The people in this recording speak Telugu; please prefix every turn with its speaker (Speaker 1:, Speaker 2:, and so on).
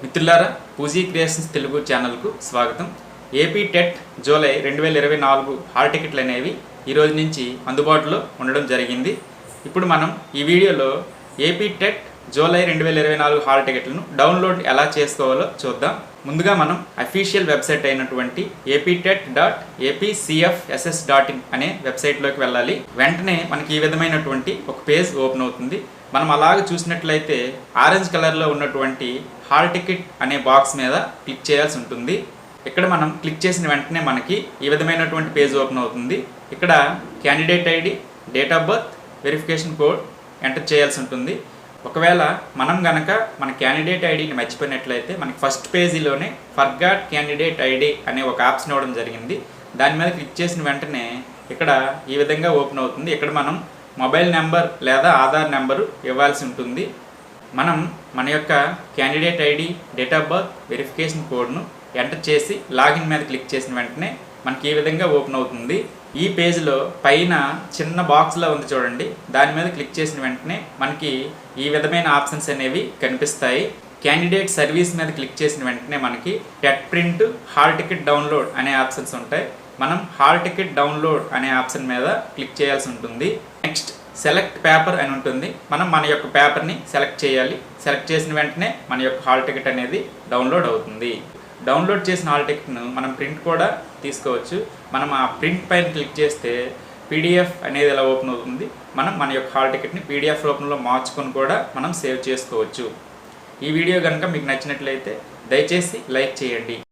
Speaker 1: మిత్రులారా, పూజీ క్రియేషన్స్ తెలుగు ఛానల్కు స్వాగతం. ఏపీ టెట్ జూలై 2024 హాల్ టికెట్లు అనేవి ఈరోజు నుంచి అందుబాటులో ఉండడం జరిగింది. ఇప్పుడు మనం ఈ వీడియోలో ఏపీ టెట్ జూలై 2024 హాల్ టికెట్లను డౌన్లోడ్ ఎలా చేసుకోవాలో చూద్దాం. ముందుగా మనం అఫీషియల్ వెబ్సైట్ అయినటువంటి aptet.apcfss.in అనే వెబ్సైట్లోకి వెళ్ళాలి. వెంటనే మనకి ఈ విధమైనటువంటి ఒక పేజ్ ఓపెన్ అవుతుంది. మనం అలాగ చూసినట్లయితే ఆరెంజ్ కలర్లో ఉన్నటువంటి హాల్ టికెట్ అనే బాక్స్ మీద క్లిక్ చేయాల్సి ఉంటుంది. ఇక్కడ మనం క్లిక్ చేసిన వెంటనే మనకి ఈ విధమైనటువంటి పేజ్ ఓపెన్ అవుతుంది. ఇక్కడ candidate ID, date of birth, verification code enter చేయాల్సి ఉంటుంది. ఒకవేళ మనం గనక మన క్యాండిడేట్ ఐడిని మర్చిపోయినట్లయితే మనకి ఫస్ట్ పేజీలోనే ఫర్గాట్ క్యాండిడేట్ ఐడి అనే ఒక ఆప్షన్ ఇవ్వడం జరిగింది. దాని మీద క్లిక్ చేసిన వెంటనే ఇక్కడ ఈ విధంగా ఓపెన్ అవుతుంది. ఇక్కడ మనం మొబైల్ నెంబర్ లేదా ఆధార్ నెంబరు ఇవ్వాల్సి ఉంటుంది. మనం మన యొక్క candidate ID, date of birth, verification కోడ్ను ఎంటర్ చేసి లాగిన్ మీద క్లిక్ చేసిన వెంటనే మనకి ఈ విధంగా ఓపెన్ అవుతుంది. ఈ పేజ్లో పైన చిన్న బాక్స్లో ఉంది చూడండి, దాని మీద క్లిక్ చేసిన వెంటనే మనకి ఈ విధమైన ఆప్షన్స్ అనేవి కనిపిస్తాయి. క్యాండిడేట్ సర్వీస్ మీద క్లిక్ చేసిన వెంటనే మనకి TET print, hall ticket download అనే ఆప్షన్స్ ఉంటాయి. మనం హాల్ టికెట్ డౌన్లోడ్ అనే ఆప్షన్ మీద క్లిక్ చేయాల్సి ఉంటుంది. నెక్స్ట్ సెలెక్ట్ పేపర్ అని ఉంటుంది. మనం మన యొక్క పేపర్ని సెలెక్ట్ చేయాలి. సెలెక్ట్ చేసిన వెంటనే మన యొక్క హాల్ టికెట్ అనేది డౌన్లోడ్ అవుతుంది. డౌన్లోడ్ చేసిన హాల్ టికెట్ను మనం ప్రింట్ కూడా తీసుకోవచ్చు. మనం ఆ ప్రింట్ పైన క్లిక్ చేస్తే పీడిఎఫ్ అనేది ఎలా ఓపెన్ అవుతుంది. మనం మన యొక్క హాల్ టికెట్ని పీడిఎఫ్ రూపంలో మార్చుకొని కూడా మనం సేవ్ చేసుకోవచ్చు. ఈ వీడియో కనుక మీకు నచ్చినట్లయితే దయచేసి లైక్ చేయండి.